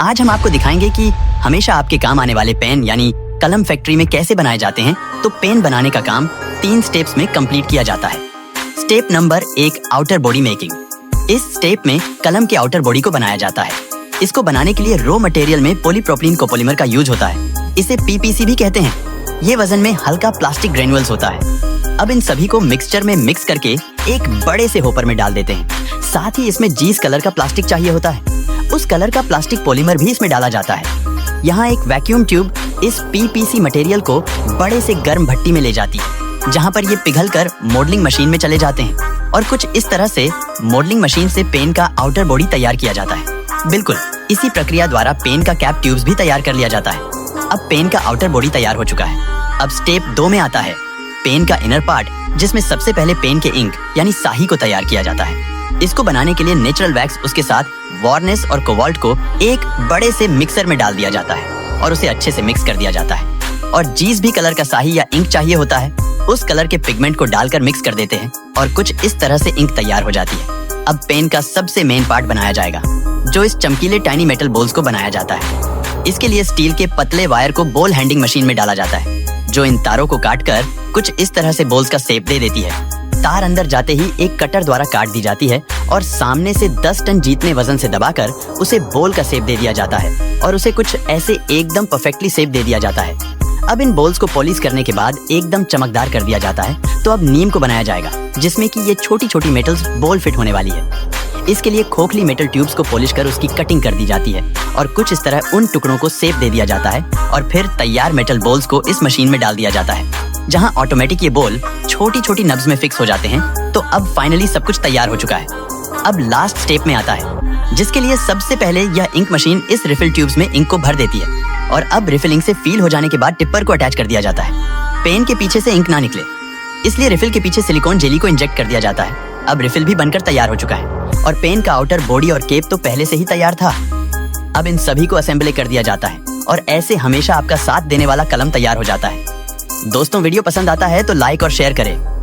आज हम आपको दिखाएंगे कि हमेशा आपके काम आने वाले पेन यानी कलम फैक्ट्री में कैसे बनाए जाते हैं। तो पेन बनाने का काम 3 स्टेप्स में कंप्लीट किया जाता है। Step number 1, outer body making. इस स्टेप में कलम के आउटर बॉडी को बनाया जाता है। इसको बनाने के लिए रॉ मटेरियल में पॉलीप्रोपिलीन कोपोलीमर का यूज होता है। इसे पीपीसी भी कहते हैं। ये वजन में हल्का प्लास्टिक ग्रेन्युअल्स होता है। अब इन सभी को मिक्सचर में मिक्स करके एक बड़े से होपर में डाल देते हैं। साथ ही इसमें जीस कलर का प्लास्टिक चाहिए होता है। उस कलर का प्लास्टिक पॉलीमर भी इसमें डाला जाता है। यहाँ एक वैक्यूम ट्यूब इस पीपीसी मटेरियल को बड़े से गर्म भट्टी में ले जाती है, जहाँ पर ये पिघलकर मॉडलिंग मशीन में चले जाते हैं और कुछ इस तरह से मॉडलिंग मशीन से पेन का आउटर बॉडी तैयार किया जाता है। बिल्कुल इसी प्रक्रिया द्वारा पेन का कैप ट्यूब्स भी तैयार कर लिया जाता है। अब पेन का आउटर बॉडी तैयार हो चुका है। अब स्टेप 2 में आता है पेन का इनर पार्ट, जिसमें सबसे पहले पेन के इंक यानी स्याही को तैयार किया जाता है। इसको बनाने के लिए नेचुरल वैक्स उसके साथ वार्निश और कोबाल्ट को एक बड़े से मिक्सर में डाल दिया जाता है और उसे अच्छे से मिक्स कर दिया जाता है। और जिस भी कलर का स्याही या इंक चाहिए होता है उस कलर के पिगमेंट को डालकर मिक्स कर देते हैं और कुछ इस तरह से इंक तैयार हो जाती है। अब पेन का सबसे मेन पार्ट बनाया जाएगा, जो इस चमकीले टाइनी मेटल बॉल्स को बनाया जाता है। इसके लिए स्टील के पतले वायर को बॉल हैंडिंग मशीन में डाला जाता है, जो इन तारों को काटकर कुछ इस तरह से बॉल्स का शेप दे देती है। तार अंदर जाते ही एक कटर द्वारा काट दी जाती है और सामने से 10 टन जितने वजन से दबाकर उसे बॉल का शेप दे दिया जाता है और उसे कुछ ऐसे एकदम परफेक्टली शेप दे दिया जाता है। अब इन बॉल्स को पॉलिश करने के बाद एकदम चमकदार कर दिया जाता है। तो अब नीम को बनाया जाएगा, जिसमें कि ये छोटी छोटी मेटल्स बॉल फिट होने वाली है। इसके लिए खोखली मेटल ट्यूब्स को पॉलिश कर उसकी कटिंग कर दी जाती है और कुछ इस तरह उन टुकड़ों को शेप दे दिया जाता है और फिर तैयार मेटल बॉल्स को इस मशीन में डाल दिया जाता है, जहां ऑटोमेटिक ये बॉल छोटी छोटी नब्ज में फिक्स हो जाते हैं। तो अब फाइनली सब कुछ तैयार हो चुका है। अब लास्ट स्टेप में आता है, जिसके लिए सबसे पहले यह इंक मशीन इस रिफिल ट्यूब्स में इंक को भर देती है और अब रिफिलिंग से फील हो जाने के बाद टिप्पर को अटैच कर दिया जाता है। पेन के पीछे से इंक ना निकले, इसलिए रिफिल के पीछे सिलिकॉन जेली को इंजेक्ट कर दिया जाता है। अब रिफिल भी बनकर तैयार हो चुका है और पेन का आउटर बॉडी और केप तो पहले से ही तैयार था। अब इन सभी को असेंबली कर दिया जाता है और ऐसे हमेशा आपका साथ देने वाला कलम तैयार हो जाता है। दोस्तों, वीडियो पसंद आता है तो लाइक और शेयर करें।